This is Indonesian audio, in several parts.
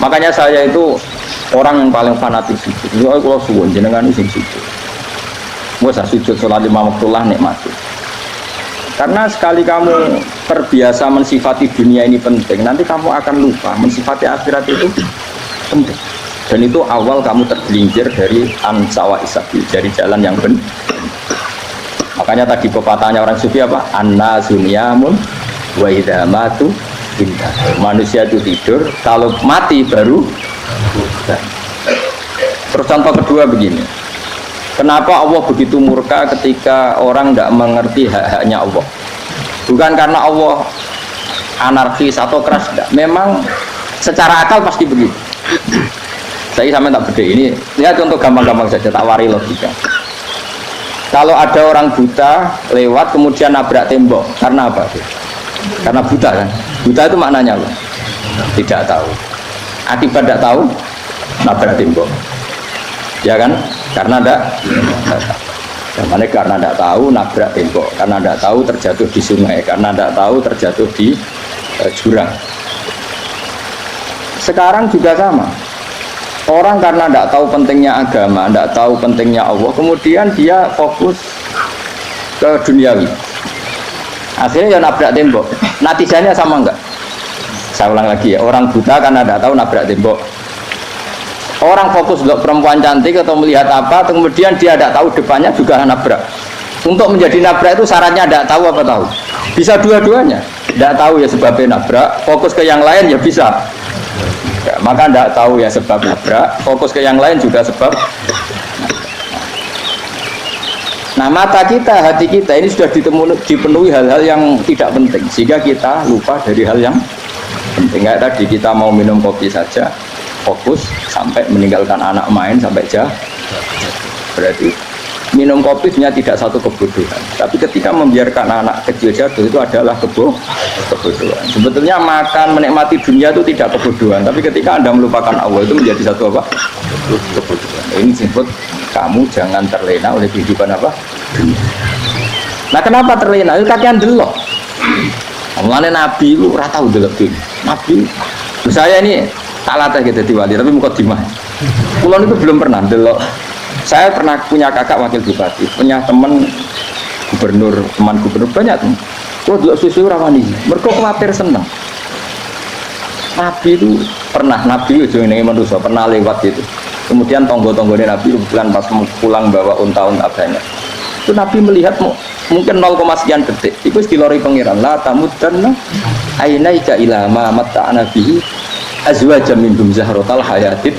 Makanya saya itu orang yang paling fanatik sujud. Kalau suwun jenengan sing sujud. Masa sujud sholat 5 waktu lah nikmati. Karena sekali kamu terbiasa mensifati dunia ini penting, nanti kamu akan lupa mensifati akhirat itu penting. Dan itu awal kamu tergelincir dari ansawa isabil, dari jalan yang benar. Makanya tadi pepatahnya orang sufi apa? An-nasu niyamun wa idza matu indah. Manusia itu tidur, kalau mati baru. Terus contoh kedua begini. Kenapa Allah begitu murka ketika orang tidak mengerti hak-haknya Allah? Bukan karena Allah anarkis atau keras, tidak. Memang secara akal pasti begitu. Saya sampai tak beda ini. Lihat contoh gampang-gampang saja, tak wari logika. Kalau ada orang buta lewat kemudian nabrak tembok, karena apa? Karena buta kan? Buta itu maknanya apa? Tidak tahu. Akibat tidak tahu, nabrak tembok. Ya kan? Karena tidak karena tidak tahu nabrak tembok, karena tidak tahu terjatuh di sungai, karena tidak tahu terjatuh di jurang. Sekarang juga sama. Orang karena tidak tahu pentingnya agama, tidak tahu pentingnya Allah, kemudian dia fokus ke duniawi. Akhirnya ya nabrak tembok. Natijanya sama enggak? Saya ulang lagi ya, orang buta karena tidak tahu nabrak tembok. Orang fokus untuk perempuan cantik atau melihat apa, kemudian dia tidak tahu depannya juga nabrak. Untuk menjadi nabrak itu syaratnya tidak tahu apa tahu. Bisa dua-duanya. Tidak tahu ya sebabnya nabrak, fokus ke yang lain ya bisa. Ya, maka tidak tahu ya sebab nabrak, fokus ke yang lain juga sebab. Nah mata kita, hati kita ini sudah dipenuhi hal-hal yang tidak penting, sehingga kita lupa dari hal yang penting. Kayak tadi kita mau minum kopi saja, fokus sampai meninggalkan anak main sampai jauh. Berarti minum kopi sebenarnya tidak satu kebodohan, tapi ketika membiarkan anak kecil jatuh itu adalah kebodohan. Sebetulnya makan menikmati dunia itu tidak kebodohan, tapi ketika Anda melupakan Allah itu menjadi satu apa? Kebodohan. Ini disebut kamu jangan terlena oleh kehidupan apa? Dunia. Nah kenapa terlena? Itu kakian delok. Mulane Nabi itu ora tau delok dunia. Nabi saya ini tak latih gitu di wali, tapi mukadimah. Kulon itu belum pernah delok. Saya pernah punya kakak wakil bupati, punya teman teman gubernur banyak tuh. Kalau delok susu rawani, mereka khawatir seneng. Nabi itu pernah, Nabi itu yang manusia pernah lewat gitu. Kemudian tonggo-tonggone Nabi kebetulan pas pulang bawa unta-unta banyak. Itu Nabi melihat mungkin 0, sekian detik. Itu dilori pengiran la tamudanna ainaika ila ma matta'ana bihi azwajan minhum zahratal hayatid.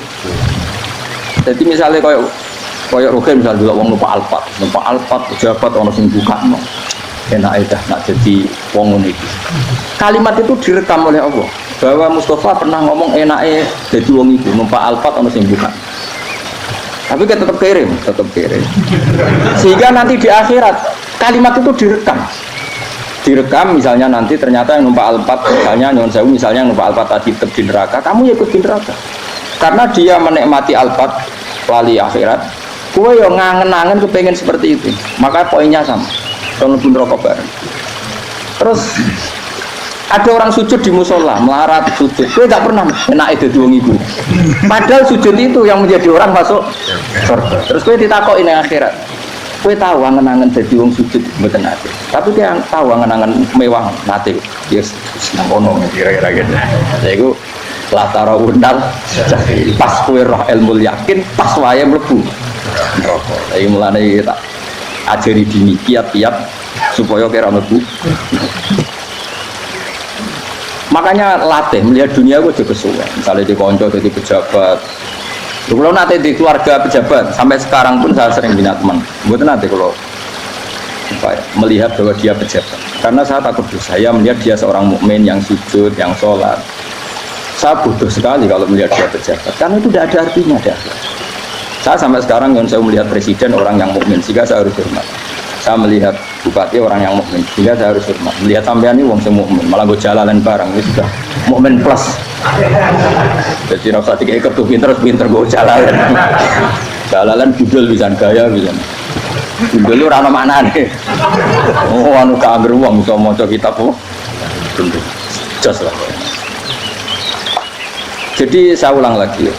Jadi misalnya koyo roke misal delok wong numpak Alphard pejabat ono sing bukakno. Enak dah nak jadi wong ngene iki. Kalimat itu direkam oleh Allah bahwa Mustafa pernah ngomong enake dadi wong iku numpak Alphard ono sing buka. Tapi kan tetap kirim. Sehingga nanti di akhirat kalimat itu direkam misalnya nanti ternyata yang numpak Alphard misalnya nyon sewu misalnya yang numpak Alphard tadi tetap di neraka, kamu ya ikut di neraka. Karena dia menikmati Alphard lali akhirat, kowe yo ngangen-angen kepengen seperti itu. Maka poinnya sama. Kalau pun rokok bareng. Terus ada orang sujud di musola, melarat sujud. Kowe tak pernah enak itu wong iku. Padahal sujud itu yang menjadi orang masuk surga. Terus kowe ditakoki ning akhirat. Kowe tahu angen-angen dadi wong sujud mboten ate. Tapi kowe tahu angen-angen mewah nate. Yes, nang kono kira-kira gitu. Ya iku latara undal pas kowe roh ilmu yakin pas wae mlebu neraka. Iki mulane tak ajari dini kiat-kiat supaya kira mlebu. Makanya latih melihat dunia gue juga kesuwen. Misalnya di konco jadi pejabat. Kalau nanti di keluarga pejabat sampai sekarang pun saya sering punya teman. Buat nanti kalau melihat bahwa dia pejabat. Karena saya takut saya melihat dia seorang mukmin yang sujud, yang sholat. Saya butuh sekali kalau melihat dia pejabat. Karena itu tidak ada artinya dah. Saya sampai sekarang yang saya melihat presiden orang yang mukmin, sehingga saya harus hormat. Saya melihat bupati orang yang mukmin, sehingga saya harus hormat. Melihat sampean ini wong sing mukmin, malah gue jalalan barang ini sudah mukmin plus. Jadi rasa tiga kartu pinter gue jalalan. Jalalan budul bisa gaya bisa. Budul lu rana mana nih? Oh anu kanger uang bisa mau kitab kok. Jos lah. Jadi saya ulang lagi ya.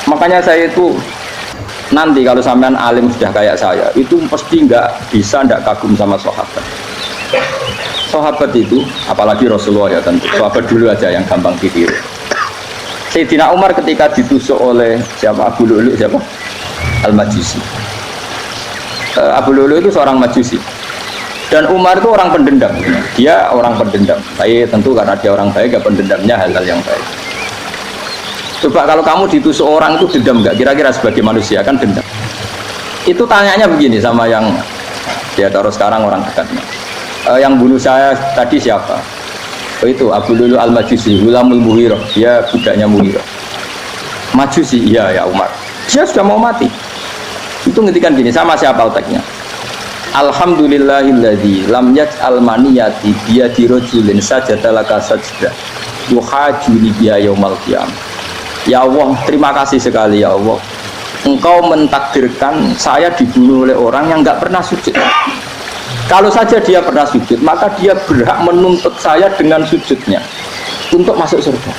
Makanya saya itu nanti kalau sampean alim sudah kayak saya, itu pasti nggak bisa nggak kagum sama sahabat. Sahabat itu, apalagi Rasulullah ya tentu. Sahabat dulu aja yang gampang ditiru. Sayyidina Umar ketika ditusuk oleh siapa, Abu Lu'lu' siapa? Al-Majusi. Abu Lu'lu' itu seorang Majusi. Dan Umar itu orang pendendam. Dia orang pendendam. Tapi tentu karena dia orang baik, ya pendendamnya hal-hal yang baik. Coba kalau kamu ditusuk orang itu dendam nggak? Kira-kira sebagai manusia kan dendam. Itu tanyanya begini sama yang dia taruh sekarang orang dekatnya. Yang bunuh saya tadi siapa? Oh itu Abu Lu'lu' Al-Majusi, Hulamul Muhirah, dia budaknya Muhirah. Majusi, iya ya Umar. Dia sudah mau mati. Itu ngetikan gini, sama siapa otaknya? Alhamdulillahilladzi lam yaj'al maniyati biyadi rajulin sajadalaka sajdah yuhajuni biya yaumal qiyamah. Ya Allah, terima kasih sekali ya Allah. Engkau mentakdirkan saya dibunuh oleh orang yang enggak pernah sujud. Kalau saja dia pernah sujud, maka dia berhak menuntut saya dengan sujudnya untuk masuk surga.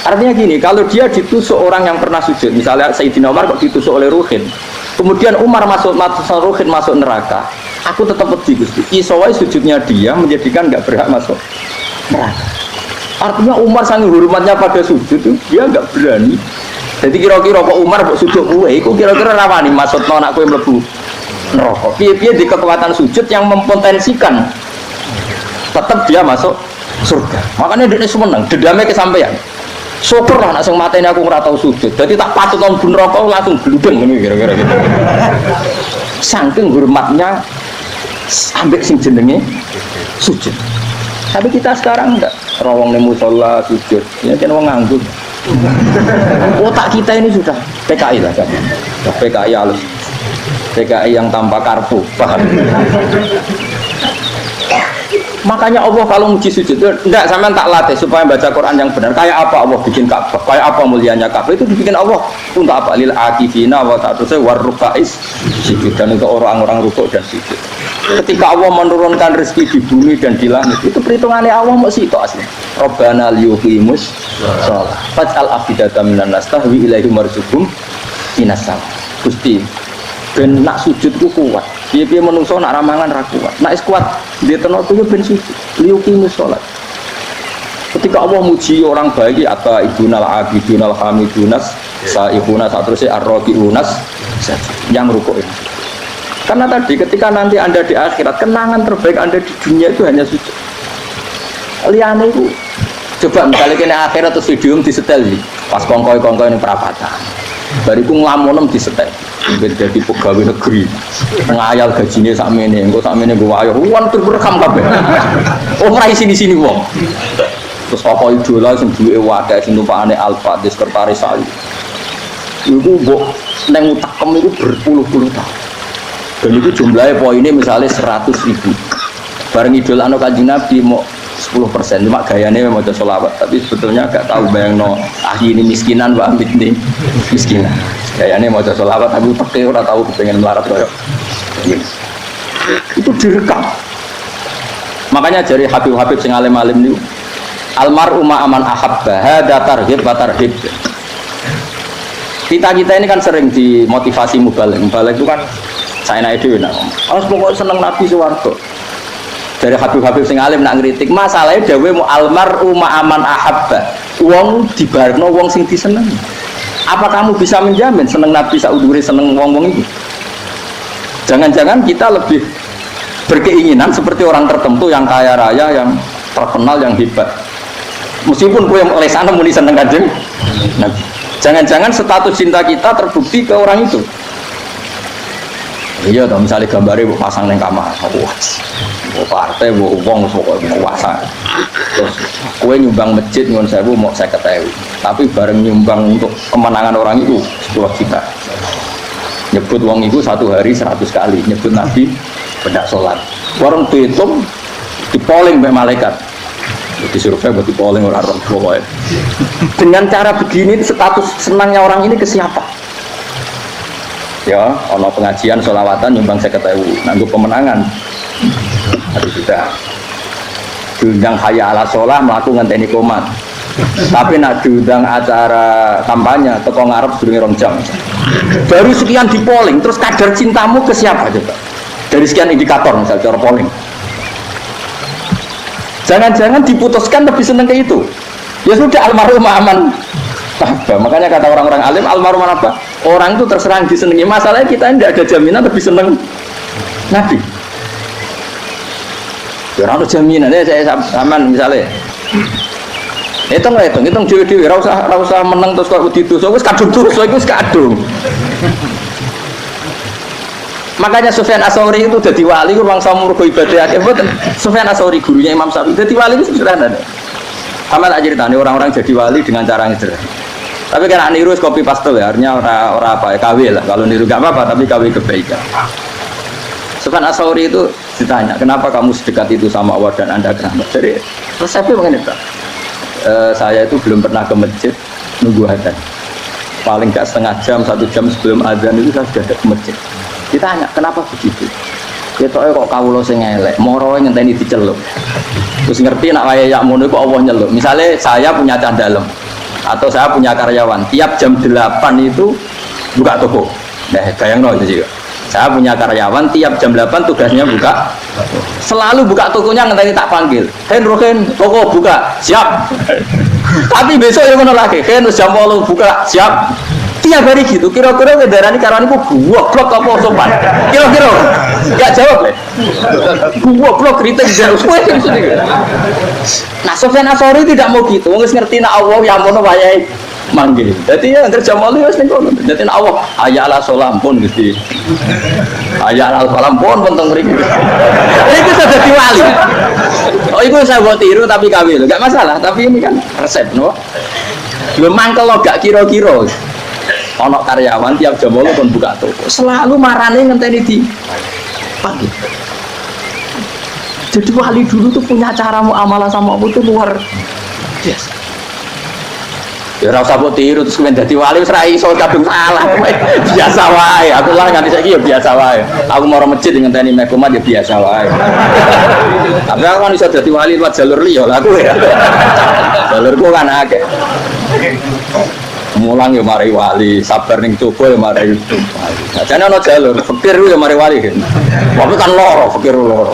Artinya gini, kalau dia ditusuk orang yang pernah sujud, misalnya Sayyidina Umar kok ditusuk oleh Ruhin, kemudian Umar Ruhin masuk neraka, aku tetap pedih Gusti. Isowai sujudnya dia menjadikan nggak berhak masuk neraka. Artinya Umar sangat hormatnya pada sujud itu, dia nggak berani. Jadi kira-kira kok Umar kok sujud kue, itu kira-kira rawani maksud anak kue mlebu neraka. Piye-piye di kekuatan sujud yang mempotensikan tetap dia masuk surga. Makanya dia seneng, dedamnya kesampaian. Syukurlah nak sing mateni aku ora tau sujud. Jadi tak patut nang neraka langsung gludeng ngene kira-kira gitu. Saking hormatnya ambek sing jenenge sujud. Tapi kita sekarang enggak. Rawong ning musala sujud. Ya kan wong nganggur. Otak kita ini sudah PKI lah kan. PKI halus. PKI yang tanpa kartu, paham? Makanya Allah kalau muji sujud itu enggak, sampean tak latih supaya baca Quran yang benar. Kayak apa Allah bikin Ka'bah? Kayak apa mulianya Ka'bah? Itu dibikin Allah untuk apa? Lil akifina wa ta'tusai warrukais sujud, dan untuk orang-orang rukuk dan sujud. Ketika Allah menurunkan rezeki di bumi dan di langit, itu perhitungannya Allah mau situ asli. Rabbana liyuqimus shalah faj'al afidatan minan nas tahwi ilaihim warzuqhum minas sama. Gusti ben nak sujud ku kuat. Piye-piye menungso nak ramangan ra kuat. Nak is kuat dia tenor ku ben sujud. Liyuqimus shalah. Ketika Allah muji orang baik, apa ibunal abidunal hamidunas sa'ihunas atrusnya ar-raqiunas yang rukuk ini. Karena tadi ketika nanti Anda di akhirat, kenangan terbaik Anda di dunia itu hanya sujud. Liane itu coba misalnya kena akhirat terus video disetel nih, pas kongkoi ini perapatan. Bariku nglamonem disetel. Jadi pegawai negeri, ngayal gajinya sakmene, engko sakmene gue ayo, wan terberekam kabeh. Oh ora sini wong. Terus tokoh idola sing duwe wadah sing numpakane Alfa di sekretaris saya. Iku mbok neng utakem itu berpuluh-puluh tahun. Dan itu jumlahnya poinnya misalnya 100.000. Bareng idola anu Kanjeng Nabi mau 10%, cuma gayanya mau sholawat, tapi sebetulnya gak tahu bayang no ini miskinan Mbak Amit nih miskinan. Gayanya mau sholawat tapi pakai orang tahu pengen melarat koyo. Itu direkam. Makanya dari Habib sing alim-alim niku almaru ma'aman ahabba hada tarhib wa tarhib. Kita ini kan sering dimotivasi mubalek itu kan saya naik dhewe nak. Harus pokoknya seneng Nabi swarga. Dari Habib sing alim nak ngritik masalahnya dawuh mu almaru ma'aman ahabba. Wong dibarno wong sing disenengi. Apa kamu bisa menjamin seneng Nabi saudure seneng wong-wong itu? Jangan-jangan kita lebih berkeinginan seperti orang tertentu yang kaya raya, yang terkenal, yang hebat. Meskipun kue oleh sana muni seneng Kanjeng Nabi. Jangan-jangan status cinta kita terbukti ke orang itu. Iya toh, misalnya gambarnya bu pasang neng kamar, wah, bu partai, bu uang, bu kuasa. Terus kue nyumbang masjid ngon saya bu mau saya ketahui, tapi bareng nyumbang untuk kemenangan orang itu 10 juta. Nyebut uang itu satu hari 100 kali, nyebut Nabi bedak sholat. Warung dihitung, dipoling oleh malaikat. Disurvei buat dipoling orang pokoknya. Dengan cara begini status senangnya orang ini ke siapa? Ya, ono pengajian sholawatan nyumbang 50.000 nanggup pemenangan. Harus sudah diundang hayya ala sholah melakukan ngenteni komat. Tapi nak diundang acara kampanye teko ngarep durunge 2 jam. Baru sekian di polling, terus kadar cintamu ke siapa coba? Dari sekian indikator misal cara polling. Jangan-jangan diputuskan lebih seneng ke itu. Ya sudah almarhum aman. Apa? Makanya kata orang-orang alim almarhum apa? Orang itu terserah disenangi. Masalahnya kita tidak ada jaminan lebih seneng Nabi. Ya ada jaminan. Ya saya aman misalnya. Hitung dewi-dewi. Rasa menang terus kok ditusuk. Wis kadung dosa iku wis kadung. Makanya Sufyan Ats-Tsauri itu jadi wali ku bangsa murgo ibadah akeh mboten. Sufyan Ats-Tsauri gurunya Imam Syafi'i jadi wali itu sederhana. Sama tak ceritanya orang-orang jadi wali dengan cara yang sederhana. Tapi kan niru copy paste ya, artinya orang apa ya KW lah. Kalau niru gak apa-apa tapi KW kebaikan. Sufyan Ats-Tsauri itu ditanya, "Kenapa kamu sedekat itu sama Allah dan Anda keramat?" Jadi resepnya mengenai itu. Saya itu belum pernah ke masjid nunggu adzan. Paling gak setengah jam, 1 jam sebelum adzan itu saya sudah ada ke masjid. Ditanya, kenapa begitu? Ketoknya kok kawula sing elek, moroe ngenteni diceluk. Terus ngerti nak wayahe yak ngono kok Allah nyeluk. Misalnya saya punya candalem atau saya punya karyawan, tiap jam 8 itu buka toko. Nah, bayangno itu juga. Saya punya karyawan tiap jam 8 tugasnya buka. Selalu buka tokonya ngenteni tak panggil. Rohen, toko buka, siap. Tapi besok yang ngono lagi, jam 8 buka, siap. Tiap hari gitu, kira-kira kendaraan karyawan itu goblok apa sopan? Kira-kira nggak jawab deh. Goblok kritik jauh. Nah, Sufyan Ats-Tsauri tidak mau gitu. Wong ngerti nak Allah yang mono wayahe manggil. Jadi ya antar jam 8 wis ning kono. Dadi nak Allah hayya ala sholam pun Gusti. Hayya ala sholam pun penting mriki. Iku sudah diwali. Oh, itu saya buat tiru tapi kawin, enggak masalah. Tapi ini kan resep, no. Memang kalau gak kira-kira ono karyawan tiap jam 8 pun buka toko. Selalu marane ngenteni di panggil. Jadi wali dulu tuh punya cara muamalah sama Allah itu luar biasa. Ya ora usah mbok tiru terus kemen dadi wali wis ra iso kadung salah. Biasa wae. Aku lah nganti saiki ya biasa wae. Aku mau masjid ngenteni mekumat ya biasa wae. Tapi aku kan iso dadi wali lewat jalur liya lah aku ya. Jalurku kan akeh. Mulang ya mari wali, sabar ning coba ya mari wali. Jane ana jalur fakir ya mari wali kan. Tapi kan loro, fakir loro.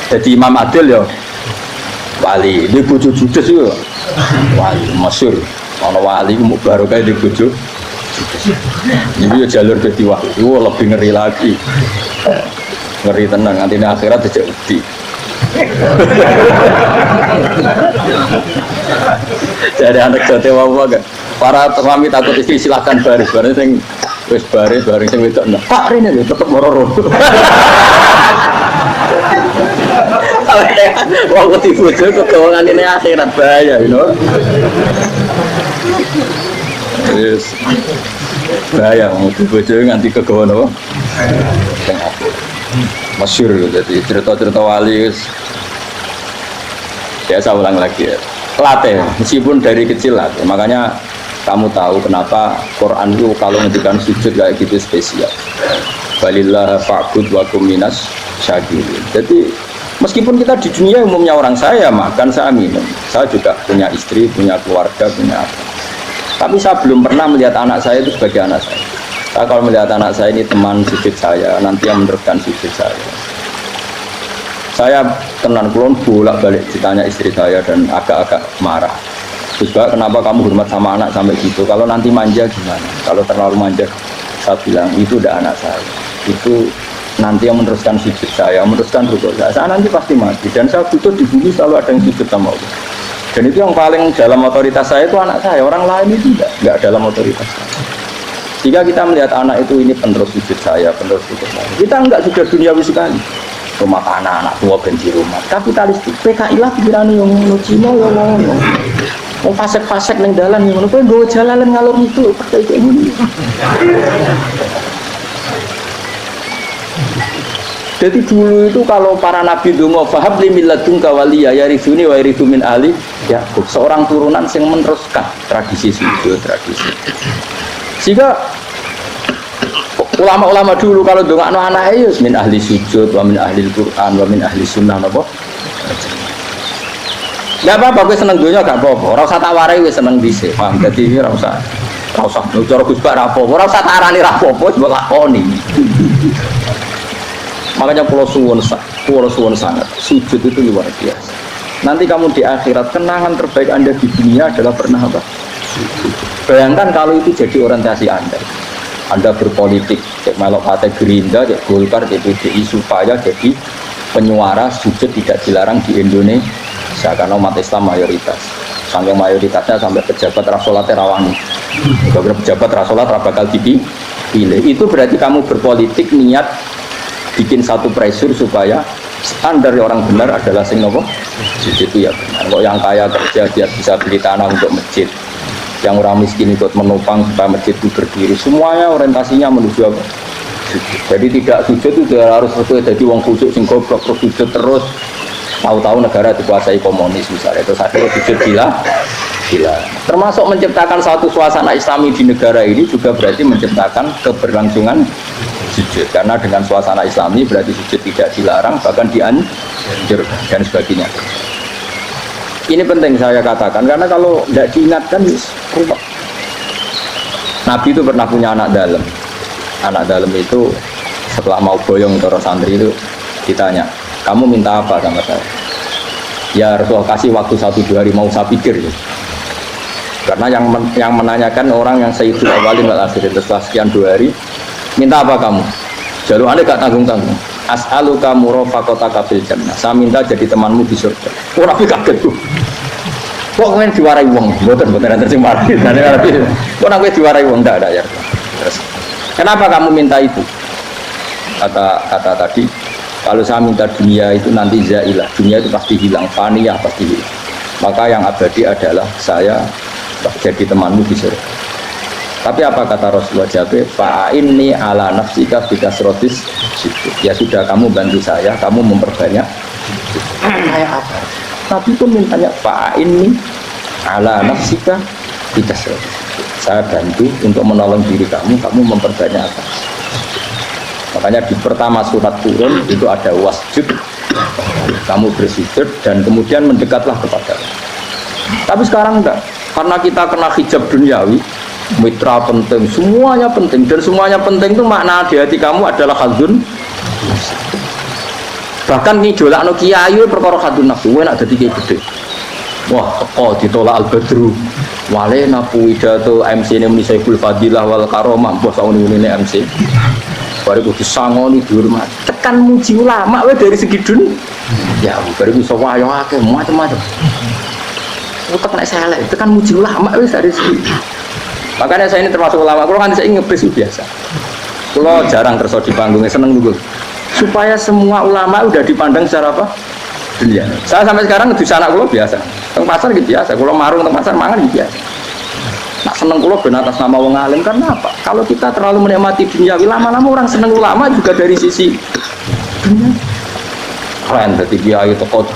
Jadi Imam Adil ya wali, di bojo judes yo wali masyhur. Ana wali ku baru kae di bojo. Ini ya jalur dadi wali. Lebih ngeri lagi. Ngeri tenang nanti di akhirat dijak wedi. Jadi anak jote wae gak. Para suami takut istri silakan baris sing wis baris sing wedok. Pak rene lho tetep mororo. Wong di bojo kegawangan ini akhirat bahaya, you know. Yes. Bahaya mau di bojo nganti kegawan apa? Masyhur jadi cerita-cerita wali. Ya saya ulang lagi ya. Latih, meskipun dari kecil latih. Makanya kamu tahu kenapa Quran itu kalau ngendikan sujud kayak gitu spesial. Balillah fa'bud wa kum minas syakirin. Jadi meskipun kita di dunia umumnya orang saya makan, saya minum. Saya juga punya istri, punya keluarga, punya apa. Tapi saya belum pernah melihat anak saya itu sebagai anak saya. Saya kalau melihat anak saya ini teman sujud saya, nanti yang meneruskan sujud saya. Saya tenan kulon bolak-balik ditanya istri saya dan agak-agak marah. Terus kenapa kamu hormat sama anak sampai gitu? Kalau nanti manja gimana? Kalau terlalu manja, saya bilang itu udah anak saya. Itu nanti yang meneruskan sujud saya, meneruskan rukuk saya. Saya nanti pasti mati dan saya butuh di bumi selalu ada yang sujud sama Allah. Dan itu yang paling dalam otoritas saya itu anak saya. Orang lain itu enggak dalam otoritas saya. Jika kita melihat anak itu ini penerus sujud saya, penerus rukuk saya. Kita enggak sudah duniawi sekali. Rumah anak-anak tua benci rumah kapitalistik PKI lah pikiran yang ngono Cina yang ngono mau fasek-fasek neng dalan yang ngono kowe nggo jalalan ngalor itu pakai kayak gini. Jadi dulu itu kalau para nabi donga fahab li milladun kawaliya yarithuni wa yarithu min ali ya seorang turunan yang meneruskan tradisi sujud tradisi. Sehingga ulama-ulama dulu kalau dongakno anake ya min ahli sujud wa min ahli Quran wa min ahli sunnah apa. Enggak apa-apa, gue seneng dunia gak apa-apa. Ora usah tak warai gue seneng dhisik. Paham? Dadi ora usah. Ora usah cara Gus Bak ra apa-apa. Ora usah tarani ra apa-apa, mbok lakoni. Makanya pulau suwun sangat. Sujud itu luar biasa. Nanti kamu di akhirat, kenangan terbaik Anda di dunia adalah pernah apa? Bayangkan kalau itu jadi orientasi Anda. Anda berpolitik, cek melok partai Gerindra, cek Golkar, cek PDI supaya jadi penyuara sujud tidak dilarang di Indonesia karena umat Islam mayoritas. Sampai mayoritasnya sampai pejabat rasolat rawani. Kalau pejabat rasolat bakal dipilih. Itu berarti kamu berpolitik niat bikin satu pressure supaya standar orang benar adalah sing nopo sujud itu ya benar. Kok yang kaya kerja biar bisa beli tanah untuk masjid, yang orang miskin ikut menopang supaya masjid itu berdiri, semuanya orientasinya menuju apa? Sujud. Jadi tidak sujud itu harus sesuai jadi wong khusyuk sing goblok terus sujud terus. Tahu-tahu negara dikuasai komunis misalnya, terus akhirnya sujud gila. Termasuk menciptakan satu suasana Islami di negara ini juga berarti menciptakan keberlangsungan sujud, karena dengan suasana Islami berarti sujud tidak dilarang bahkan dianjurkan dan sebagainya. Ini penting saya katakan karena kalau tidak diingatkan ruwet. Nabi itu pernah punya anak dalam itu setelah mau boyong para santri itu ditanya, kamu minta apa sama saya? Ya Rasulullah, kasih waktu 1-2 hari mau saya pikir ya. Karena yang menanyakan orang yang sayyidul awalin wal akhirin, setelah sekian 2 hari minta apa kamu? Jaluannya gak tanggung-tanggung. As'aluka murafaqataka fil jannah. Saya minta jadi temanmu di surga. Ora kaget tuh. Kok kalian diwarai wong? Mboten nanti sing mati. Kok nek diwarai wong ndak ada ya. Terus, kenapa kamu minta itu? Kata tadi, kalau saya minta dunia itu nanti zailah. Dunia itu pasti hilang, faniyah pasti hilang. Maka yang abadi adalah saya jadi temanmu di surga. Tapi apa kata Rasulullah Jabir? Fa'inni ala nafsika bikasrotis sujud. Ya sudah, kamu bantu saya, kamu memperbanyak. Kayak apa? Nabi pun mintanya fa'inni ala nafsika bikasrotis. Saya bantu untuk menolong diri kamu memperbanyak apa? Makanya di pertama surat turun itu ada wasjud, kamu bersujud dan kemudian mendekatlah kepada Allah. Tapi sekarang enggak, karena kita kena hijab duniawi. Mitra penting, semuanya penting, dan semuanya penting itu makna di hati kamu adalah khadzun. Bahkan nih jolak no kiai perkara khadzun nafsu, enak jadi kayak gede. Wah, ditolak al-badru, wale napu pidato MC ini muni Saiful Fadilah wal Karomah, bos tahun ini MC. Baru disangoni dihormat, tekan muji ulama, dari segi dunia. Ya, baru bisa wayang akeh macam-macam. Tetap naik saya, tekan muji ulama, dari segi. Makanya saya ini termasuk ulama, kalau kan saya ngebis biasa. Kalau jarang kerja di panggungnya, seneng dulu. Supaya semua ulama udah dipandang secara apa? Dunia. Saya sampai sekarang di sana kalau biasa. Teng pasar gitu biasa. Kalau marung teng pasar mangan gitu biasa. Nak seneng kalau ben atas nama wong alim karena apa? Kalau kita terlalu menikmati dunia, lama-lama orang seneng ulama juga dari sisi dunia. Keren, jadi kiai toko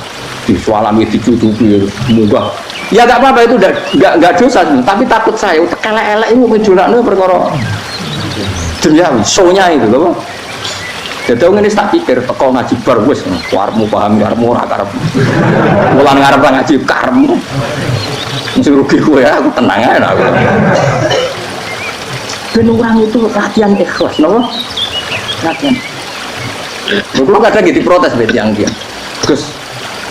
disualami dicucupi, munggah. Ya gak apa-apa itu gak dosa, tapi takut saya elek-elek ini menjualnya perkara dunia, show-nya itu loh. Jadi ini tak pikir teko ngaji bar wis warmu paham warmu ora karep. Mulan ngarep ngaji karmu. Mesti rugi kowe aku tenang ae aku. Ben orang itu latihan ikhlas loh. Latihan. Kalau kadang gitu protes bet yang dia. Gus,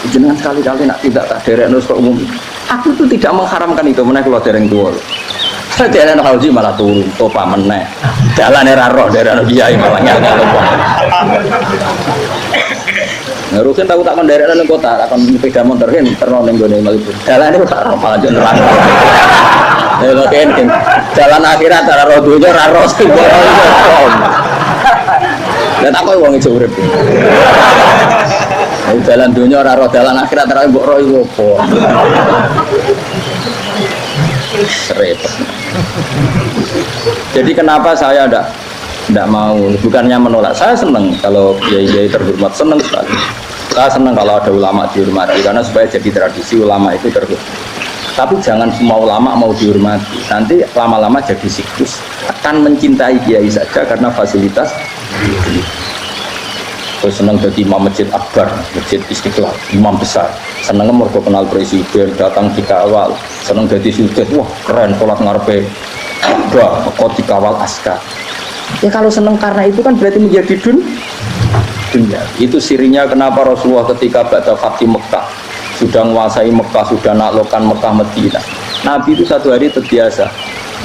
jangan sekali-kali nak tidak tak derek nus ke umum. Aku tuh tidak mengharamkan itu, menaik keluar dereng tua. Jalan haji malah turun, topa menaik. Jalan era roh dari anak kiai malah nyala lupa. Ngerusin tahu takkan dari anak kota, takkan sepeda motor kan terlalu nenggone malu. Jalan itu tak malah jalan neraka. Kalau kan jalan akhirat cara roh dunia raro sih. Dan aku uang itu urip. Jalan dunia raro jalan akhirat terus mbok roh iku opo. Repot. Jadi kenapa saya tidak mau, bukannya menolak, saya senang kalau kiai-kiai terhormat, senang sekali. Saya senang kalau ada ulama dihormati karena supaya jadi tradisi ulama itu terhormat. Tapi jangan semua ulama mau dihormati, nanti lama-lama jadi siklus akan mencintai kiai saja karena fasilitas. Terus seneng jadi imam masjid akbar, masjid Istiqlal, imam besar. Seneng mergo kenal presiden, datang dikawal. Seneng jadi sujud, wah keren sholat ngarepe. Wah, kok dikawal askar. Ya kalau seneng karena itu kan berarti menjadi dunia. Itu sirinya kenapa Rasulullah ketika ba'da Fatih Mekah sudah menguasai Mekah, sudah naklukkan Mekah Madinah. Nabi itu satu hari terbiasa.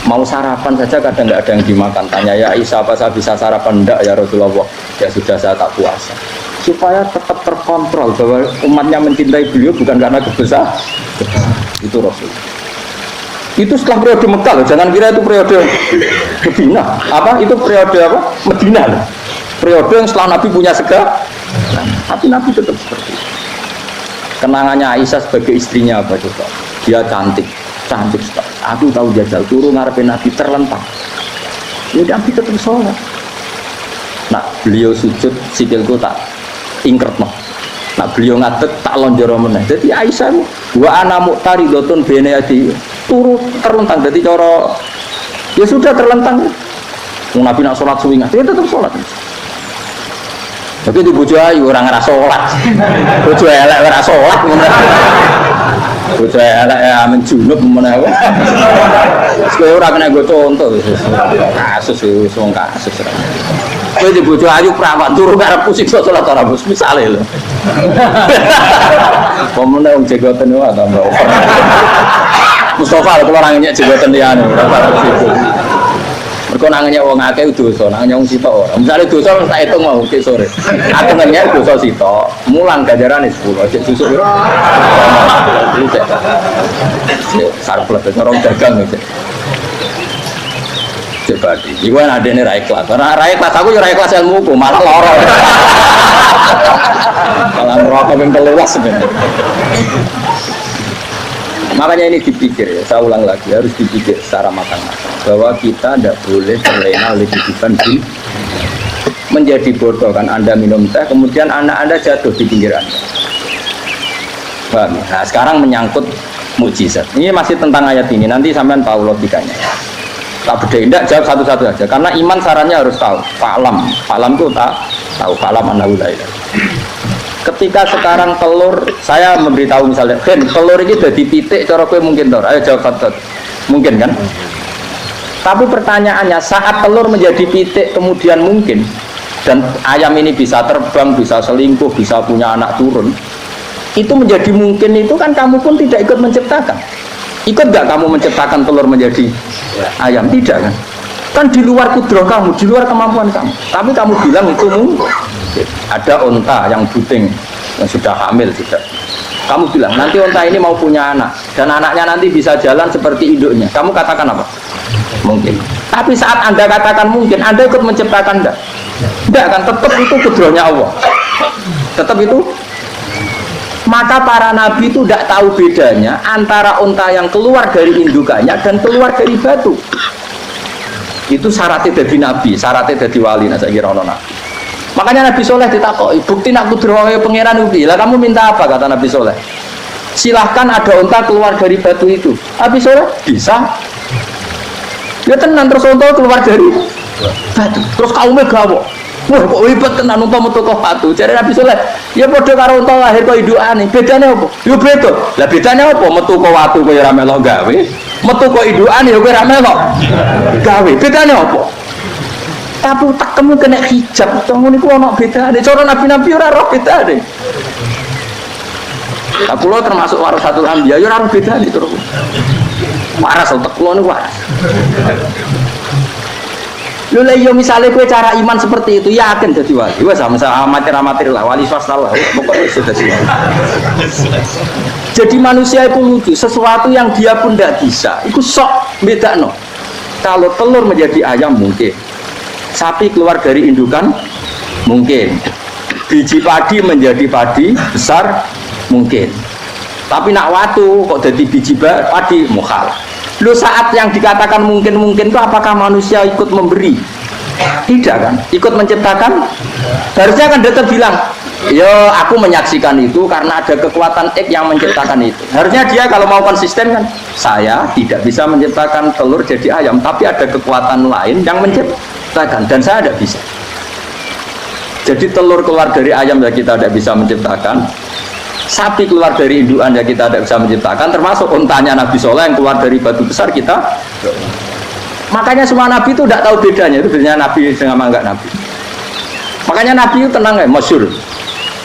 Mau sarapan saja kadang nggak ada yang dimakan. Tanya ya Aisyah, apa saya bisa sarapan? Enggak ya Rasulullah. Ya sudah saya tak puasa. Supaya tetap terkontrol bahwa umatnya mencintai beliau bukan karena kebesaran. Itu Rasul. Itu setelah periode Mekah loh. Jangan kira itu periode Medina. Apa? Itu periode apa? Medina loh. Periode yang setelah Nabi punya segala. Tapi Nabi tetap seperti itu. Kenangannya Aisyah sebagai istrinya apa coba? Dia cantik sekali. Aku tahu jajal turun ngarepin Nabi terlentang. Ya Nabi tetap sholat. Nah beliau sujud sikilku tak ingkert noh. Nah beliau ngadeg tak lonjoro meneh. Jadi Aisyah wa ana muqtaridotun bene adi turu terlentang. Jadi cara ya sudah terlentang. Nabi nak sholat suwingan dia tetap sholat. Tapi di bojo ayu orang ngerasa sholat. Bojo elek ora sholat. Bojo elek amen junub menawa. Kowe ora kena go contoh kasus wis wong kasus. Kowe di bojo ayu prawak turu karep pusing sholat ora bos misale lho. Pomone wong jegoten wae tambah over. Mustafa kalau orang nyek jegoten liyane ora parah situ. Mergo nang nyek wong akeh dosa, nang nyek wong sitok ora. Misale dosa tak hitung mau ke sore. Aku nyek dosa sitok, mulang ganjarane 10, aja susuk yo. Iki cek. Sarplet orang dagang iki. Cek badi. Iku ana adene ra ikhlas. Ora ikhlas aku yo ra ikhlas ilmuku, malah lara. Malah ngerokok ping 13 sebenarnya. Makanya ini dipikir ya, saya ulang lagi harus dipikir secara matang-matang bahwa kita tidak boleh terlena oleh titipan menjadi bodoh kan. Anda minum teh kemudian anak Anda jatuh di pinggir Anda. Nah sekarang menyangkut mukjizat. Ini masih tentang ayat ini, nanti sampean tahu logikanya. Tak beda, tidak jawab satu-satu aja karena iman sarannya harus tahu. Fa'lam itu tak tahu fa'lam annahu la ilaha. Ketika sekarang telur, saya memberitahu misalnya, Ben, telur ini jadi pitik, cara kowe mungkin tor. Ayo jawab satu. Mungkin kan? Tapi pertanyaannya, saat telur menjadi pitik kemudian mungkin, dan ayam ini bisa terbang, bisa selingkuh, bisa punya anak turun, itu menjadi mungkin itu kan kamu pun tidak ikut menciptakan. Ikut nggak kamu menciptakan telur menjadi ayam? Tidak kan? Kan di luar kudrah kamu, di luar kemampuan kamu. Tapi kamu bilang itu mungkin. Ada unta yang buting yang sudah hamil sudah. Kamu bilang nanti unta ini mau punya anak dan anaknya nanti bisa jalan seperti induknya. Kamu katakan apa? Mungkin. Tapi saat Anda katakan mungkin, Anda ikut menciptakan enggak? Enggak kan? Tetap itu kudrahnya Allah. Tetap itu. Maka para nabi itu tidak tahu bedanya antara unta yang keluar dari indukannya dan keluar dari batu. Itu syaratnya jadi nabi, syaratnya jadi wali. Nah saya kira ono nabi. Makanya Nabi Soleh ditakoki, bukti nak kudrahe pangeran ugi. Lah kamu minta apa kata Nabi Soleh? Silahkan ada unta keluar dari batu itu. Nabi Soleh bisa. Ya tenan terus unta keluar dari batu. Terus kaumnya gawok. Wah kok hebat tenan unta metu kok batu. Jare Nabi Soleh, ya padha karo unta lahir kok indukane. Bedane apa? Ya beda. Lah bedane apa? Metu kok watu kok ya ora melok gawe. Metu kok indukane ya kowe ora melok gawe. Bedane apa? Tapi tak kamu kena hijab, kamu ini kok beda deh. Cara nabi-nabi ora roh beda deh. Tapi lo termasuk warasatul anbiya, ya ora roh beda deh terus. Waras otak lo nih waras. Lo yo misalnya kue cara iman seperti itu, yakin jadi wali. Wah sama amatir lah, wali swasta lah. Pokoknya sudah sih. Jadi manusia itu lucu, sesuatu yang dia pun tidak bisa. Itu sok beda no. Kalau telur menjadi ayam mungkin. Sapi keluar dari indukan mungkin, biji padi menjadi padi besar mungkin, tapi nak watu kok jadi biji padi mukhal. Lu saat yang dikatakan mungkin itu apakah manusia ikut memberi? Tidak kan? Ikut menciptakan? Harusnya kan dia bilang, yo aku menyaksikan itu karena ada kekuatan X yang menciptakan itu. Harusnya dia kalau mau konsisten kan, saya tidak bisa menciptakan telur jadi ayam, tapi ada kekuatan lain yang menciptakan dan saya tidak bisa. Jadi telur keluar dari ayam ya kita tidak bisa menciptakan. Sapi keluar dari induan ya kita tidak bisa menciptakan. Termasuk untanya Nabi Soleh yang keluar dari batu besar kita. Makanya semua Nabi itu tidak tahu bedanya. Itu bedanya Nabi dengan enggak Nabi. Makanya Nabi itu tenang ya, masyhur.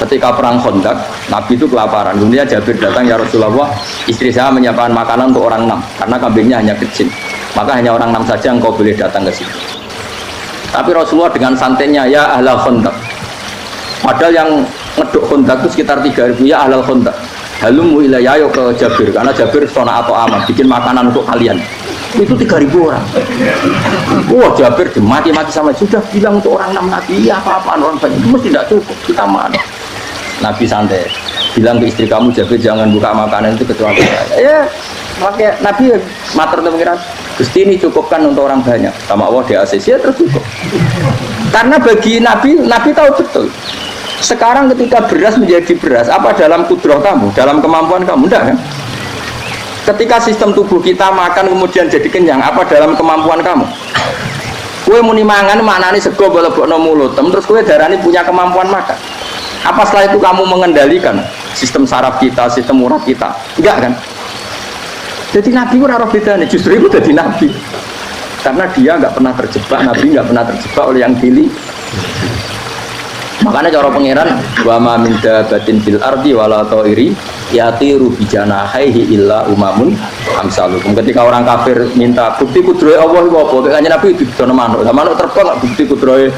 Ketika perang Khandaq, Nabi itu kelaparan. Kemudian Jabir datang, ya Rasulullah, istri saya menyiapkan makanan untuk orang 6 karena kambingnya hanya kecil. Maka hanya orang 6 saja engkau boleh datang ke sini. Tapi Rasulullah dengan santainya, ya ahlal Khandaq. Padahal yang ngeduk Khandaq itu sekitar 3.000, ya ahlal Khandaq. Halumu ilayya ke Jabir, karena Jabir sona atau aman, bikin makanan untuk kalian. Itu 3.000 orang. Wah, Jabir dimaki-maki sama, sudah bilang untuk orang 6 Nabi, ya apa-apaan orang banyak, itu mesti tidak cukup, kita mana. Nabi santai, bilang ke istri kamu, Jabir jangan buka makanan itu kecuali saya. Ya, makanya Nabi matur pengiran, Gusti ini cukupkan untuk orang banyak. Sama Allah di ACC ya terus cukup. Karena bagi Nabi tahu betul. Sekarang ketika beras menjadi beras, apa dalam kudrah kamu, dalam kemampuan kamu, enggak kan? Ketika sistem tubuh kita makan kemudian jadi kenyang, apa dalam kemampuan kamu? Kue muni mangan maknane sego bolebokno mulut, terus kue darani punya kemampuan makan. Apa setelah itu kamu mengendalikan sistem saraf kita, sistem urat kita? Enggak kan? Jadi Nabi itu ora bedane, justru itu jadi Nabi. Karena dia enggak pernah terjebak, Nabi enggak pernah terjebak oleh yang pilih. Makanya cara pangeran wa ma min dabatin fil ardi wala ta'iri yatiru bi janahihi illa umamun amsalukum. Ketika orang kafir minta bukti kudrahe Allah iku apa? Kayaknya Nabi didono manuk. Lah manuk terbang bukti kudrahe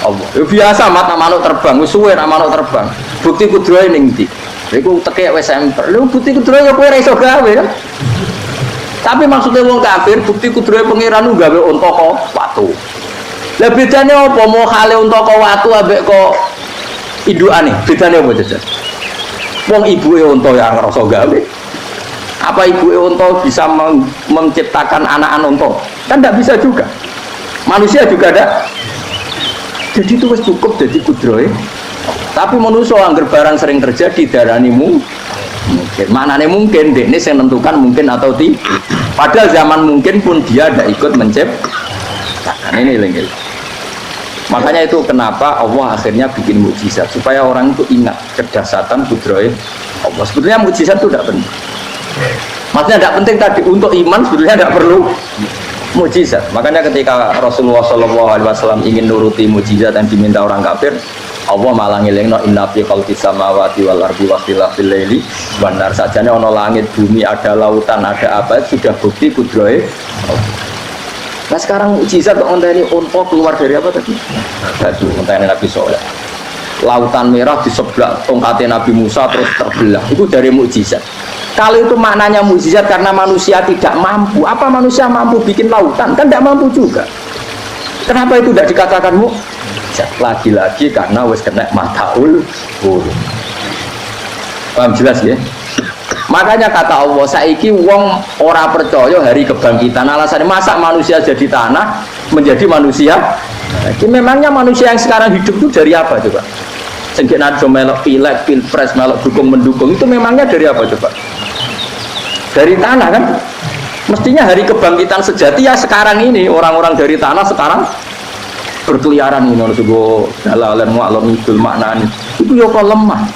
Allah. Ya biasa manuk terbang, wis suwe manuk terbang. Bukti kudrahe ning ndi? Iku tekek wis emper. Lha bukti kudrahe ya kowe ora iso gawe kan? Tapi maksudnya wong kafir bukti kudrahe pangeran ku gawe unta kok watu. Lah bedane apa mau hale unta kok watu ambek kok indukane? Bedane apa jajan? Wong ibuke unta ya ngrasa gawe. Apa ibuke unta bisa menciptakan anak unta? Kan tidak bisa juga. Manusia juga ada. Jadi itu wis cukup jadi kudrahe. Tapi manusia anggar barang sering terjadi darani mungkin. Manane mungkin dekne sing menentukan mungkin atau tidak. Padahal zaman mungkin pun dia tidak ikut menciptakan. Ini lengkel. Makanya itu kenapa Allah akhirnya bikin mukjizat supaya orang itu ingat kedahsyatan kudrahe Allah. Sebetulnya mukjizat itu tidak penting. Maksudnya tidak penting tadi untuk iman sebetulnya tidak perlu mukjizat. Makanya ketika Rasulullah SAW ingin nuruti mukjizat yang diminta orang kafir, Allah malah ngelingno inna fi khalqis samawati wal ardi wakhtilafil laili wan nar. Sajane ana langit, bumi, ada lautan, ada apa sudah bukti kudrahe Allah. Nah sekarang mukjizat kok ngenteni unta keluar dari apa tadi? Batu, ngenteni Nabi Soleh. Lautan merah di sebelah tongkatnya Nabi Musa terus terbelah. Itu dari mukjizat. Kalau itu maknanya mukjizat karena manusia tidak mampu. Apa manusia mampu bikin lautan? Kan tidak mampu juga. Kenapa itu tidak dikatakan mukjizat? Lagi-lagi karena wis kena mataul huruf. Paham jelas ya? Makanya kata Allah, saiki wong ora percaya hari kebangkitan. Alasannya masa manusia jadi tanah menjadi manusia? Jadi memangnya manusia yang sekarang hidup itu dari apa coba? Sengke nado melok pilek, pilpres, melok dukung mendukung itu memangnya dari apa coba? Dari tanah kan? Mestinya hari kebangkitan sejati ya sekarang ini orang-orang dari tanah sekarang berkeliaran ini sugo dalalan mu'alam idul maknani itu ya kok lemah.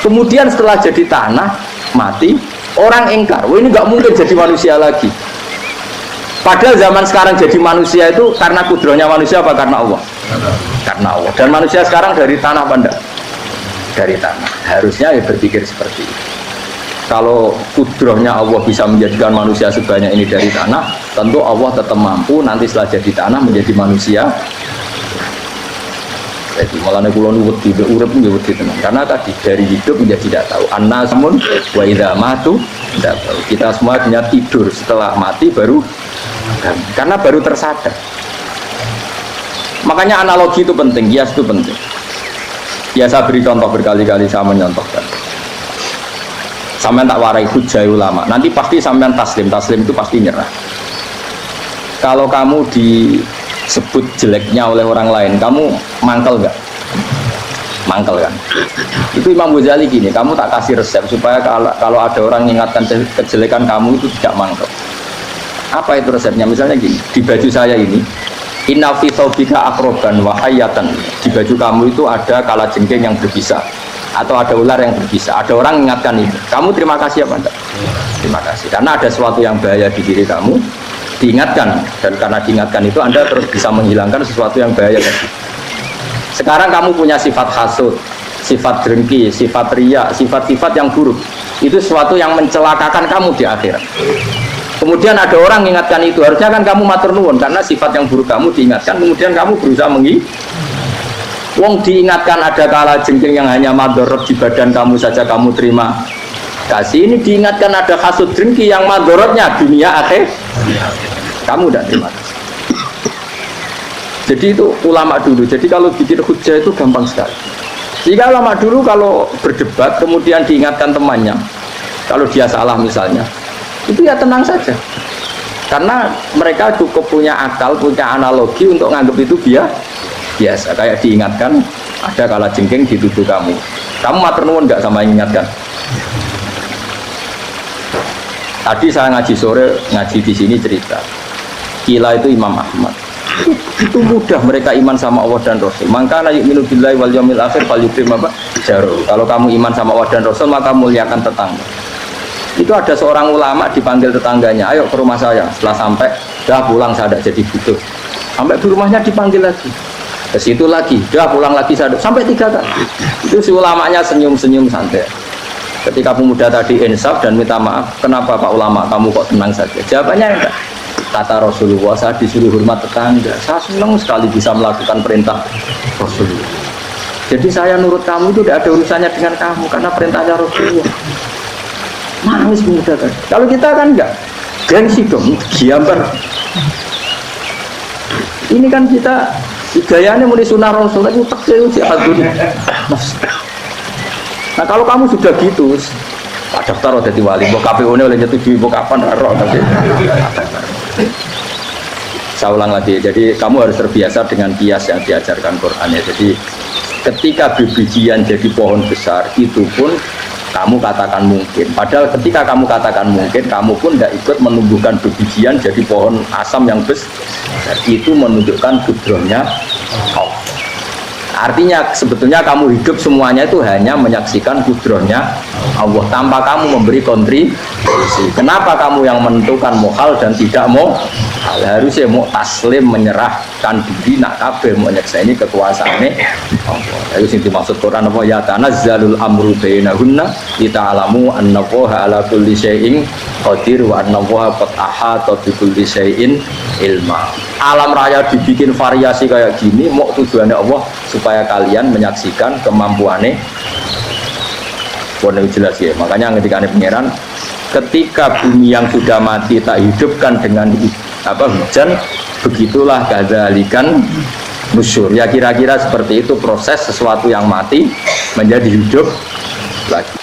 Kemudian setelah jadi tanah mati orang engkar, wah ini nggak mungkin jadi manusia lagi. Padahal zaman sekarang jadi manusia itu karena kudrahnya manusia apa karena Allah? Karena Allah. Dan manusia sekarang dari tanah apa enggak? Dari tanah. Harusnya ya berpikir seperti itu. Kalau kudrahnya Allah bisa menjadikan manusia sebanyak ini dari tanah, tentu Allah tetap mampu nanti setelah jadi tanah menjadi manusia. Jadi malah kula nu wedi urip nggih wedi tenan. Karena tadi dari hidup menjadi tidak tahu. Annasun wa idza matu tidak tahu. Kita semua hanya tidur setelah mati baru karena baru tersadar. Makanya analogi itu penting, kias itu penting. Ya saya beri contoh berkali-kali saya menyontohkan. Sampean tak warai hujah ulama. Nanti pasti sampean taslim itu pasti nyerah. Kalau kamu disebut jeleknya oleh orang lain, kamu mangkel nggak? Mangkel kan? Itu Imam Ghazali gini, kamu tak kasih resep supaya kalau ada orang mengingatkan kejelekan kamu itu tidak mangkel. Apa itu resepnya? Misalnya gini, di baju saya ini, inna fi thawbika akroban wa hayatan. di baju kamu itu ada kalajengking yang berbisa atau ada ular yang berbisa, ada orang mengingatkan itu, kamu terima kasih apa enggak? Terima kasih, karena ada sesuatu yang bahaya di diri kamu, diingatkan, dan karena diingatkan itu Anda terus bisa menghilangkan sesuatu yang bahaya tadi. Sekarang kamu punya sifat hasud, sifat dengki, sifat riya, sifat-sifat yang buruk, itu sesuatu yang mencelakakan kamu di akhirat. Kemudian ada orang mengingatkan itu, harusnya kan kamu matur nuwun karena sifat yang buruk kamu diingatkan, kemudian kamu berusaha Wong diingatkan ada kalajengking yang hanya madorot di badan kamu saja kamu terima kasih, ini diingatkan ada hasud dengki yang madorotnya dunia akhir, kamu tidak terima kasih. Jadi itu ulama dulu, jadi kalau bikin hujah itu gampang sekali. Jika ulama dulu kalau berdebat kemudian diingatkan temannya, kalau dia salah misalnya, itu ya tenang saja, karena mereka cukup punya akal, punya analogi untuk nganggap itu biasa. Kayak diingatkan ada kalajengking di tubuh kamu matur nuwun nggak sama ingatkan. Tadi saya ngaji sore, ngaji di sini cerita Kila itu Imam Ahmad itu mudah mereka iman sama Allah dan Rasul. Maka yu'minu billahi wal yaumil akhir falyukrim apa jaru. Kalau kamu iman sama Allah dan Rasul maka muliakan tetangga. Itu ada seorang ulama dipanggil tetangganya, ayo ke rumah saya. Setelah sampai, dah pulang saya tidak jadi butuh. Sampai di rumahnya dipanggil lagi, ke situ lagi, dah pulang lagi saya sampai 3 kali. Itu si ulamanya senyum-senyum santai. Ketika pemuda tadi insaf dan minta maaf, kenapa Pak Ulama kamu kok tenang saja? Jawabannya enggak. Kata Rasulullah, saya disuruh hormat tetangga. Saya senang sekali bisa melakukan perintah Rasulullah. Jadi saya nurut kamu itu tidak ada urusannya dengan kamu karena perintahnya Rasulullah. Nangis pemuda tadi. Kalau kita kan enggak, gengsi dong, giambar. Ini kan kita gayanya mulai sunnah Rasul itu takdir jihadun. Nah kalau kamu sudah gitu, Pak daftar jadi wali, mau KPU ini oleh nyetujui, mau kapan roh tapi. Saya ulang lagi, jadi kamu harus terbiasa dengan kias yang diajarkan Quran ya. Jadi ketika bibijian jadi pohon besar, itu pun kamu katakan mungkin. Padahal ketika kamu katakan mungkin, kamu pun tidak ikut menumbuhkan bibijian jadi pohon asam yang besar. Itu menunjukkan kudrohnya Allah. Artinya sebetulnya kamu hidup semuanya itu hanya menyaksikan kudrohnya Allah tanpa kamu memberi kontribusi. Kenapa kamu yang menentukan mohal dan tidak mau? Harusnya mau taslim, menyerahkan diri, nak kabeh mau nyekseni kekuasaannya Allah. Itu sing dimaksud Quran apa ya tanazzalul amru bainahunna lita'lamu annallaha ala kulli syai'in qadir wa annallaha qad ahata bi kulli syai'in ilma. Alam raya dibikin variasi kayak gini mau tujuannya Allah supaya kalian menyaksikan kemampuannya. Boleh jelas ya. Makanya ketika pangeran ketika bumi yang sudah mati tak hidupkan dengan hujan, begitulah kadzalikan nusyur. Ya kira-kira seperti itu proses sesuatu yang mati menjadi hidup lagi.